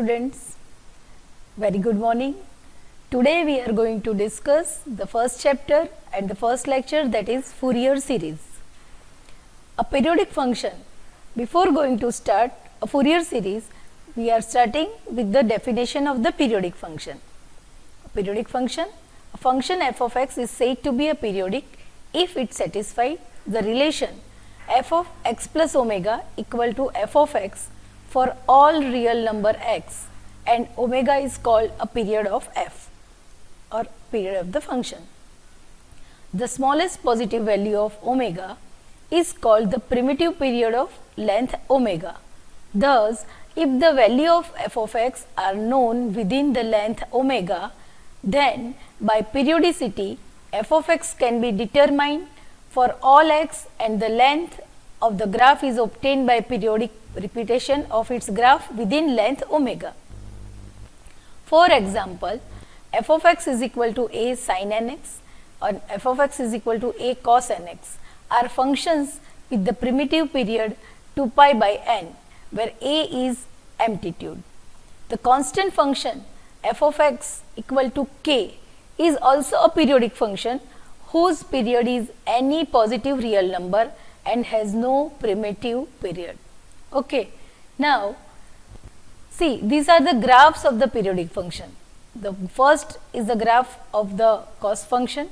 students, very good morning. Today we are going to discuss the first chapter and the first lecture, that is Fourier series. A periodic function. Before going to start a Fourier series, we are starting with the definition of the periodic function. A periodic function, a function f of x is said to be a periodic if it satisfies the relation f of x plus omega equal to f of x for all real number x, and omega is called a period of f or period of the function. The smallest positive value of omega is called the primitive period of length omega. Thus, if the value of f of x are known within the length omega, then by periodicity f of x can be determined for all x, and the length of the graph is obtained by periodic repetition of its graph within length omega. For example, f of x is equal to a sin nx or f of x is equal to a cos nx are functions with the primitive period 2 pi by n, where a is amplitude. The constant function f of x equal to k is also a periodic function whose period is any positive real number and has no primitive period. Okay. Now, see, these are the graphs of the periodic function. The first is the graph of the cos function.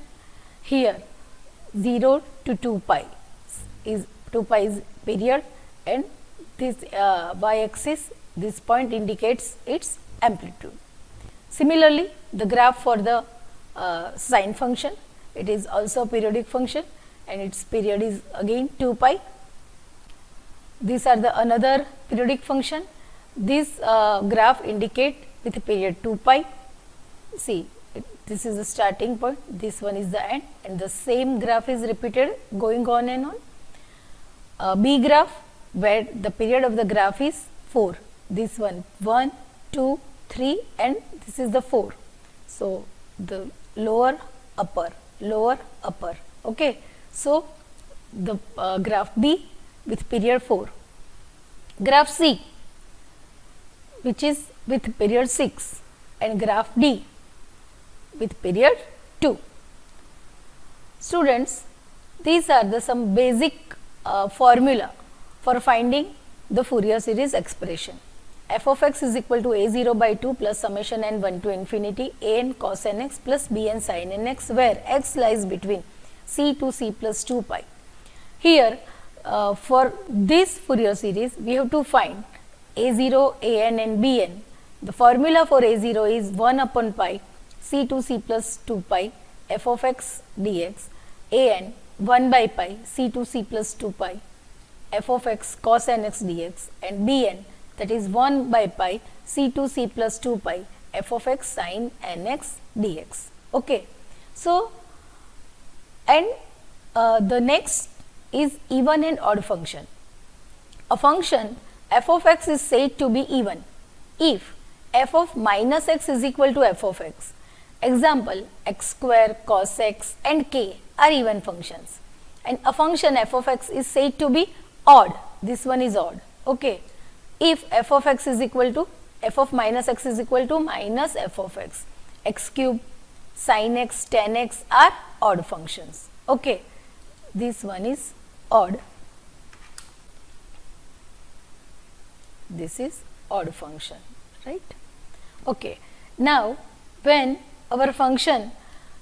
Here 0 to 2 pi is 2 pi is period, and this y axis, this point indicates its amplitude. Similarly, the graph for the sine function, it is also a periodic function and its period is again 2 pi. These are the another periodic function. This graph indicate with a period 2 pi. See, this is the starting point, this one is the end, and the same graph is repeated going on and on. B graph, where the period of the graph is 4. This one 1, 2, 3, and this is the 4. So, the lower, upper, lower, upper. Okay. So, the graph B with period 4. Graph C, which is with period 6, and graph D with period 2. Students, these are the some basic formula for finding the Fourier series expression. F of x is equal to a0 by 2 plus summation n 1 to infinity a n cos nx plus b n sin nx, where x lies between c to c plus 2 pi. Here, for this Fourier series, we have to find a0, an and bn. The formula for a0 is 1 upon pi c to c plus 2 pi f of x dx, an 1 by pi c to c plus 2 pi f of x cos nx dx, and bn, that is 1 by pi c to c plus 2 pi f of x sin nx dx. Okay. So, and the next is even and odd function. A function f of x is said to be even if f of minus x is equal to f of x. Example, x square, cos x and k are even functions, and a function f of x is said to be odd. This one is odd. Okay. If f of x is equal to f of minus x is equal to minus f of x, x cube, sin x, tan x are odd functions. Okay. This one is odd. This is odd function, right? Okay. Now, when our function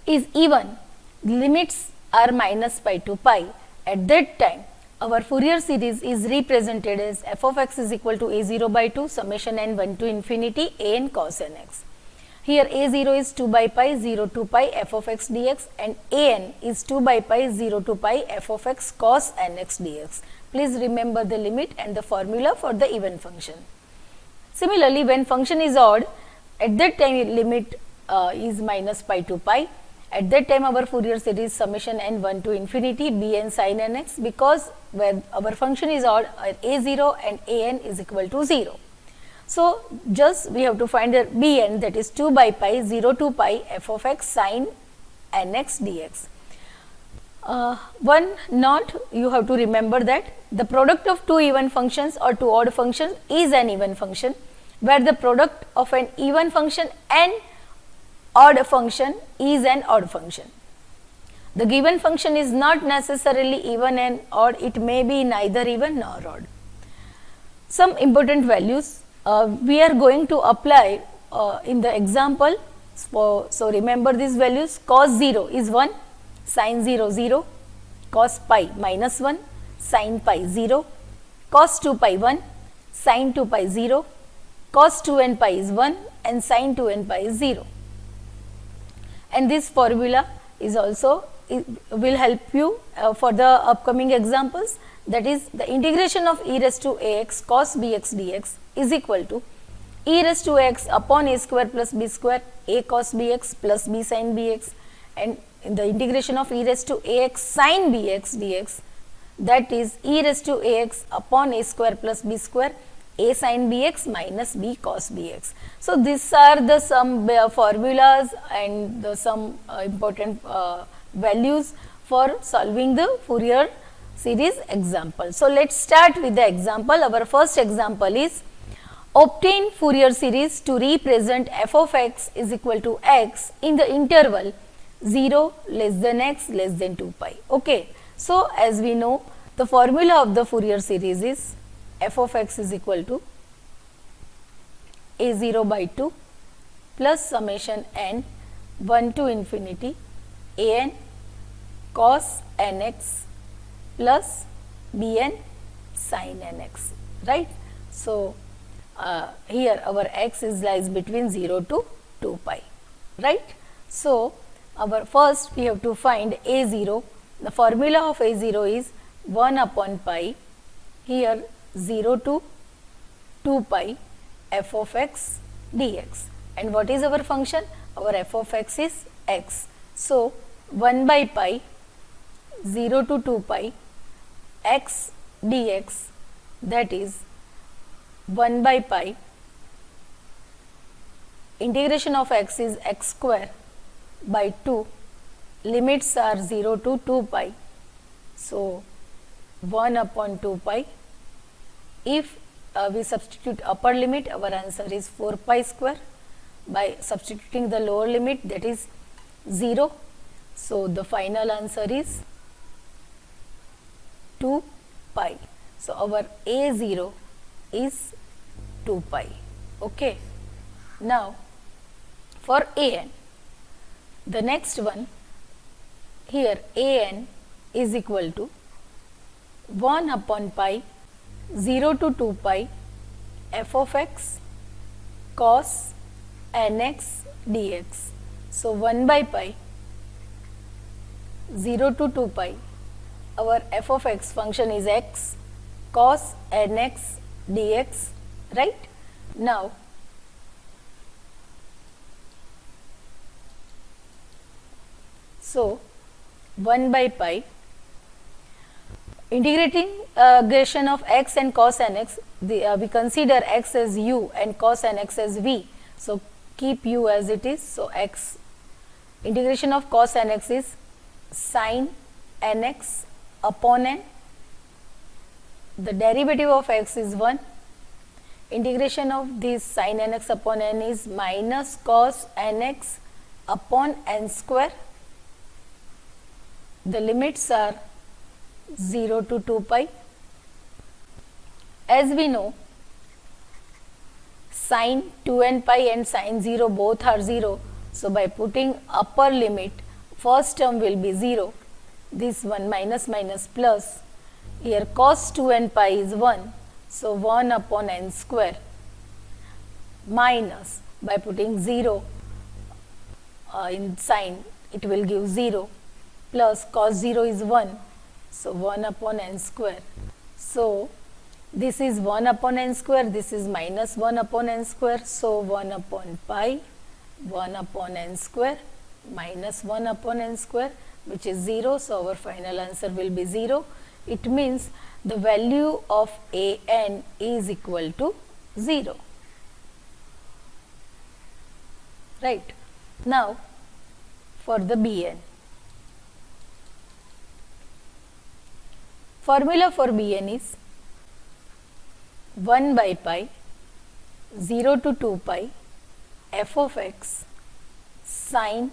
is even, limits are minus pi to pi, at that time our Fourier series is represented as f of x is equal to a0 by 2 summation n 1 to infinity a n cos nx. Here a0 is 2 by pi 0 to pi f of x dx, and an is 2 by pi 0 to pi f of x cos nx dx. Please remember the limit and the formula for the even function. Similarly, when function is odd, at that time limit is minus pi to pi. At that time our Fourier series summation n 1 to infinity bn sin nx, because when our function is odd, a0 and an is equal to 0. So, just we have to find the bn, that is 2 by pi 0 to pi f of x sin nx dx. One note you have to remember that the product of two even functions or two odd functions is an even function, where the product of an even function and odd function is an odd function. The given function is not necessarily even and odd, it may be neither even nor odd. Some important values we are going to apply in the example. So remember these values: cos 0 is 1, sin 0 0, cos pi minus 1, sin pi 0, cos 2 pi 1, sin 2 pi 0, cos 2n pi is 1 and sin 2n pi is 0. And this formula is also will help you for the upcoming examples, that is the integration of e raised to ax cos bx dx is equal to e raised to x upon a square plus b square a cos bx plus b sin bx, and in the integration of e raised to ax sin bx dx, that is e raised to ax upon a square plus b square a sin bx minus b cos bx. So these are the some formulas and the some important values for solving the Fourier series example. So let's start with the example. Our first example is obtain Fourier series to represent f of x is equal to x in the interval 0 less than x less than 2 pi. Okay. So as we know, the formula of the Fourier series is f of x is equal to a0 by 2 plus summation n 1 to infinity an cos nx plus bn sin nx, right. So here our x is lies between 0 to 2 pi, right. So our first we have to find a0. The formula of a0 is 1 upon pi, here 0 to 2 pi f of x dx. And what is our function? Our f of x is x. So 1 by pi 0 to 2 pi x dx, that is 1 by pi integration of x is x square by 2, limits are 0 to 2 pi. So 1 upon 2 pi. If we substitute upper limit, our answer is 4 pi square. By substituting the lower limit, that is 0. So the final answer is 2 pi. So our a0 is 2 pi. Okay. Now for an, the next one, here an is equal to 1 upon pi 0 to 2 pi f of x cos nx dx. So 1 by pi 0 to 2 pi, our f of x function is x cos nx dx, right. Now so 1 by pi integrating integration of x and cos nx, we consider x as u and cos nx as v. So keep u as it is. So x integration of cos nx is sin nx upon n. The derivative of x is 1. Integration of this sin nx upon n is minus cos nx upon n square. The limits are 0 to 2 pi. As we know, sin 2n pi and sin 0 both are 0. So by putting upper limit, first term will be 0. This one minus minus plus. Here cos 2n pi is 1. So 1 upon n square minus, by putting 0 in sin, it will give 0, plus cos 0 is 1. So 1 upon n square. So this is 1 upon n square, this is minus 1 upon n square. So 1 upon pi 1 upon n square minus 1 upon n square, which is 0. So our final answer will be 0. It means the value of an is equal to 0. Right. Now for the Bn. Formula for Bn is 1 by pi 0 to 2 pi f of x sin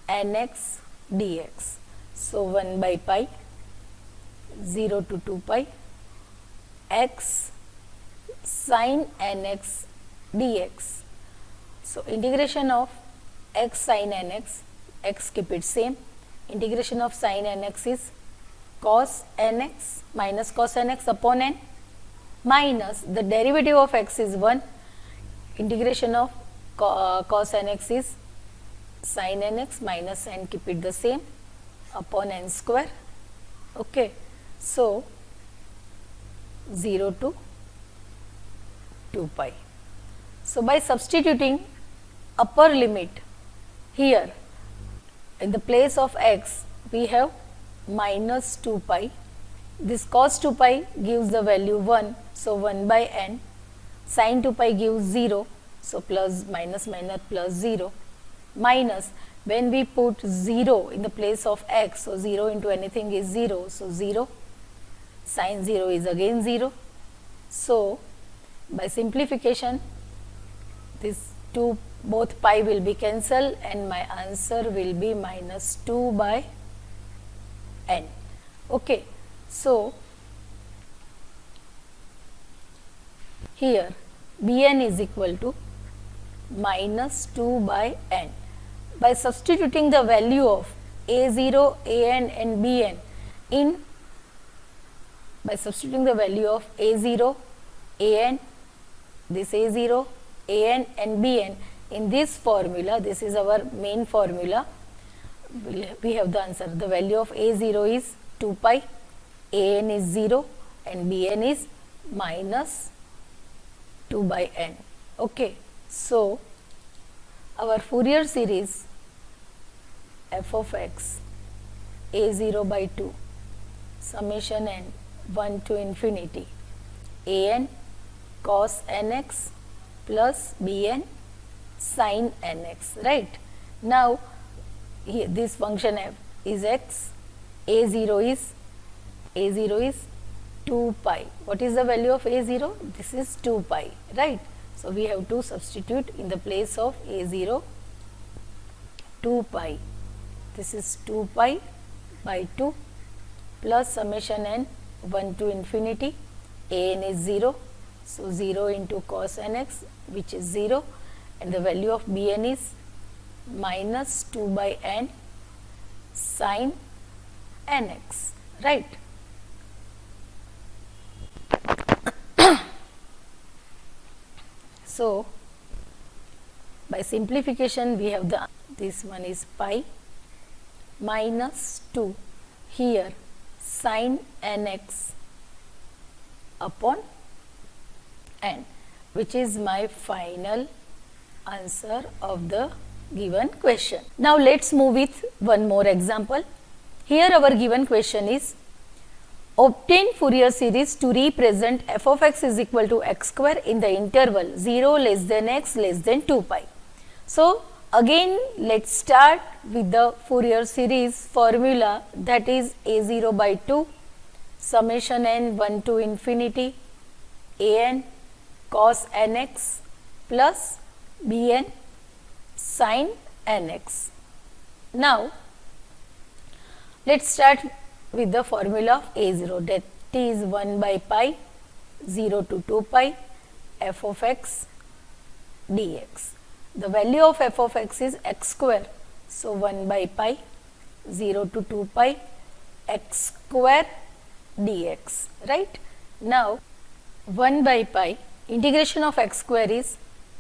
nx dx. So 1 by pi 0 to 2 pi x sin nx dx. So integration of x sin nx, x keep it same, integration of sin nx is cos nx minus cos nx upon n, minus the derivative of x is 1, integration of cos nx is sin nx minus n, keep it the same, upon n square. Okay, so 0 to 2 pi. So by substituting upper limit here, in the place of x we have minus 2 pi, this cos 2 pi gives the value 1, so 1 by n, sin 2 pi gives 0, so plus minus minus plus 0, minus when we put 0 in the place of x, so 0 into anything is 0, so 0, sin 0 is again 0. So by simplification this 2 both pi will be cancelled and my answer will be minus 2 by n. Okay, so here bn is equal to minus 2 by n. By substituting the value of a0, an and bn in, by substituting the value of a0, an, this a0, an and bn in this formula, this is our main formula, we have the answer. The value of a0 is 2 pi, an is 0 and bn is minus 2 by n. Okay, so our Fourier series f of x a0 by 2 summation n 1 to infinity an cos nx plus bn sin nx, right? Now here this function f is x, a0 is 2 pi. What is the value of a0? This is 2 pi, right? So we have to substitute in the place of a0 2 pi. This is 2 pi by 2 plus summation n 1 to infinity, an is 0, so 0 into cos nx which is 0 and the value of bn is minus 2 by n sin nx, right? So by simplification we have the, this one is pi minus 2 here sin nx upon n, which is my final answer of the given question. Now let's move with one more example. Here our given question is obtain Fourier series to represent f of x is equal to x square in the interval 0 less than x less than 2 pi. So again let's start with the Fourier series formula, that is a0 by 2 summation n 1 to infinity an cos nx plus bn sin nx. Now let's start with the formula of a0, that is 1 by pi 0 to 2 pi f of x dx. The value of f of x is x square, so 1 by pi 0 to 2 pi x square dx, right? Now 1 by pi integration of x square is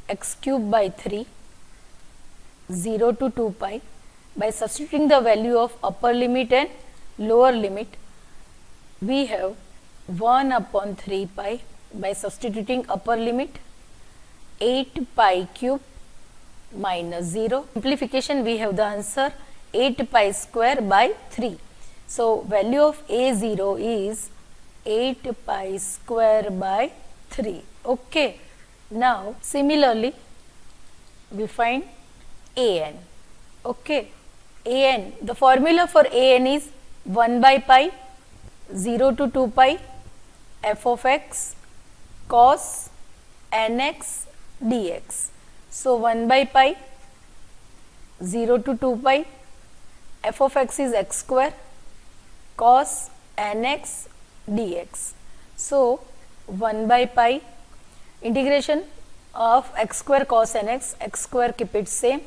x cube by 3 0 to 2 pi. By substituting the value of upper limit and lower limit, we have 1 upon 3 pi. By substituting upper limit 8 pi cube minus 0. Simplification, we have the answer 8 pi square by 3. So value of a0 is 8 pi square by 3. Okay. Now similarly we find an. Okay. An, the formula for an is 1 by pi 0 to 2 pi f of x cos nx dx. So 1 by pi 0 to 2 pi, f of x is x square cos nx dx. So 1 by pi integration of x square cos nx, x square keep it same,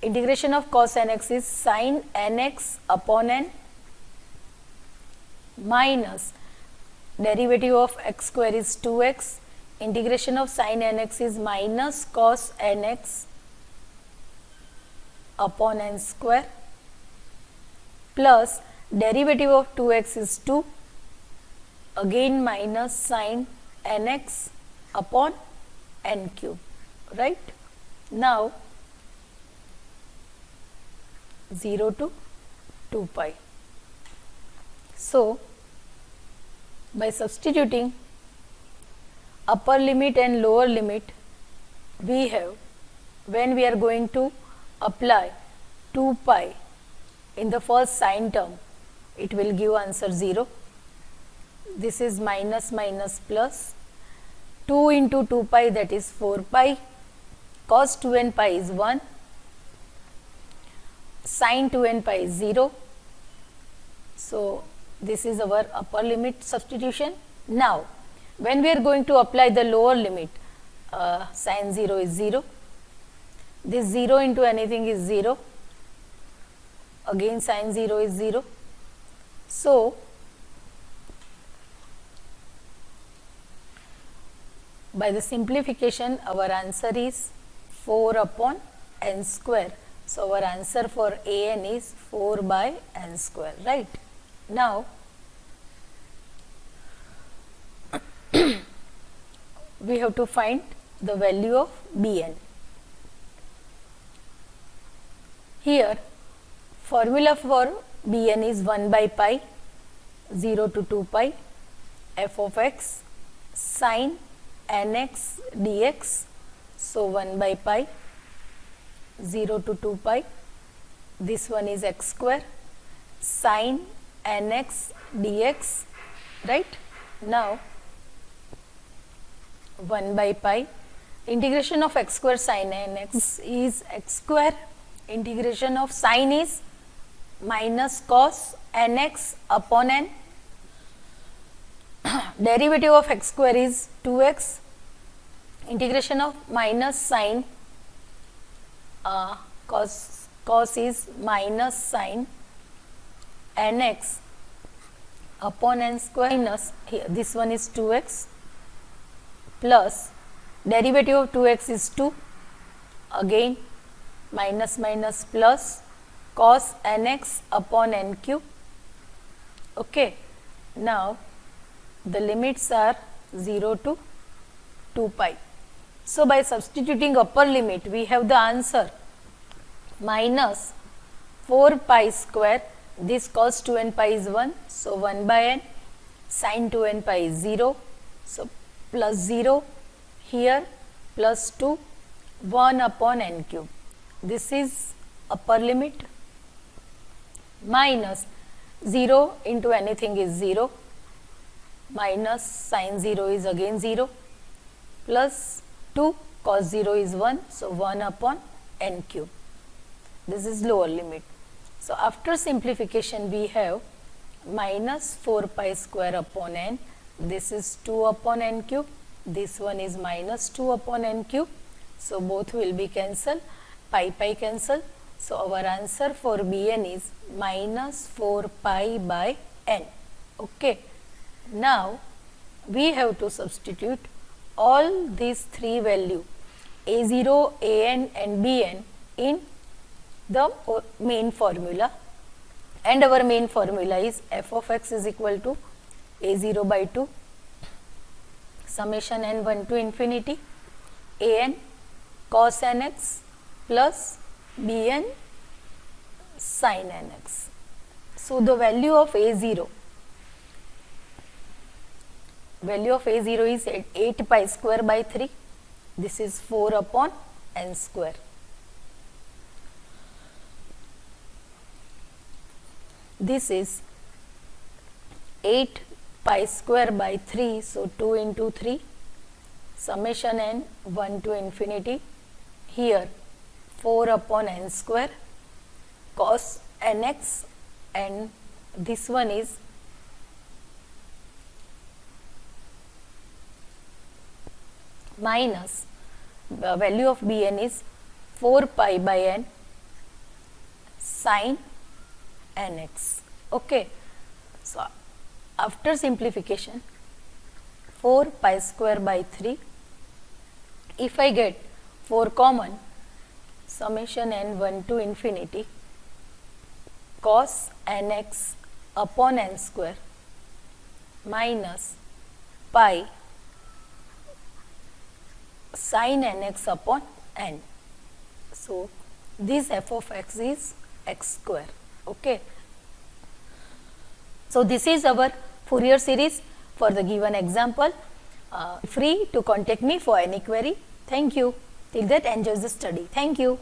integration of cos nx is sin nx upon n minus derivative of x square is 2x, integration of sin nx is minus cos nx upon n square plus derivative of 2x is 2, again minus sin nx upon n cube, right. Now 0 to 2 pi. So by substituting upper limit and lower limit, we have, when we are going to apply 2 pi in the first sine term, it will give answer 0. This is minus minus plus, 2 into 2 pi, that is 4 pi, cos 2n pi is 1, sin 2n pi is 0. So this is our upper limit substitution. Now when we are going to apply the lower limit, sin 0 is 0, this 0 into anything is 0, again sin 0 is 0. So by the simplification, our answer is 4 upon n square. So our answer for an is 4 by n square, right. Now we have to find the value of Bn. Here formula for Bn is 1 by pi 0 to 2 pi f of x sin nx dx. So 1 by pi 0 to 2 pi, this one is x square sin nx dx, right. Now 1 by pi integration of x square sin nx is x square, integration of sin is minus cos nx upon n, derivative of x square is 2x, integration of minus sin cos is minus sin nx upon n square minus, here this one is 2x plus derivative of 2x is 2, again minus minus plus cos nx upon n cube. Okay. Now the limits are 0 to 2 pi. So by substituting upper limit, we have the answer minus 4 pi square, this cos 2n pi is 1, so 1 by n, sin 2n pi is 0, so plus 0 here plus 2, 1 upon n cube. This is upper limit minus 0 into anything is 0, minus sin 0 is again 0, plus 2 cos 0 is 1, so 1 upon n cube. This is lower limit. So after simplification, we have minus 4 pi square upon n, this is 2 upon n cube, this one is minus 2 upon n cube, so both will be cancelled, pi pi cancel. So our answer for Bn is minus 4 pi by n. Okay. Now we have to substitute all these three value a0, an and bn in the main formula, and our main formula is f of x is equal to a0 by 2 summation n1 to infinity an cos nx plus bn sin nx. So the value of a0 is 8 pi square by 3, this is 4 upon n square. This is 8 pi square by 3, so 2 into 3 summation n 1 to infinity, here 4 upon n square cos nx, and this one is minus the value of Bn is 4 pi by n sin nx. Okay, so after simplification 4 pi square by 3, if I get 4 common, summation n 1 to infinity cos nx upon n square minus pi sin nx upon n. So this f of x is x square. Okay. So this is our Fourier series for the given example. Free to contact me for any query. Thank you. Till that, enjoy the study. Thank you.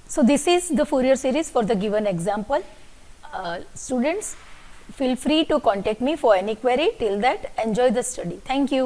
So this is the Fourier series for the given example. Students, feel free to contact me for any query. Till that, enjoy the study. Thank you.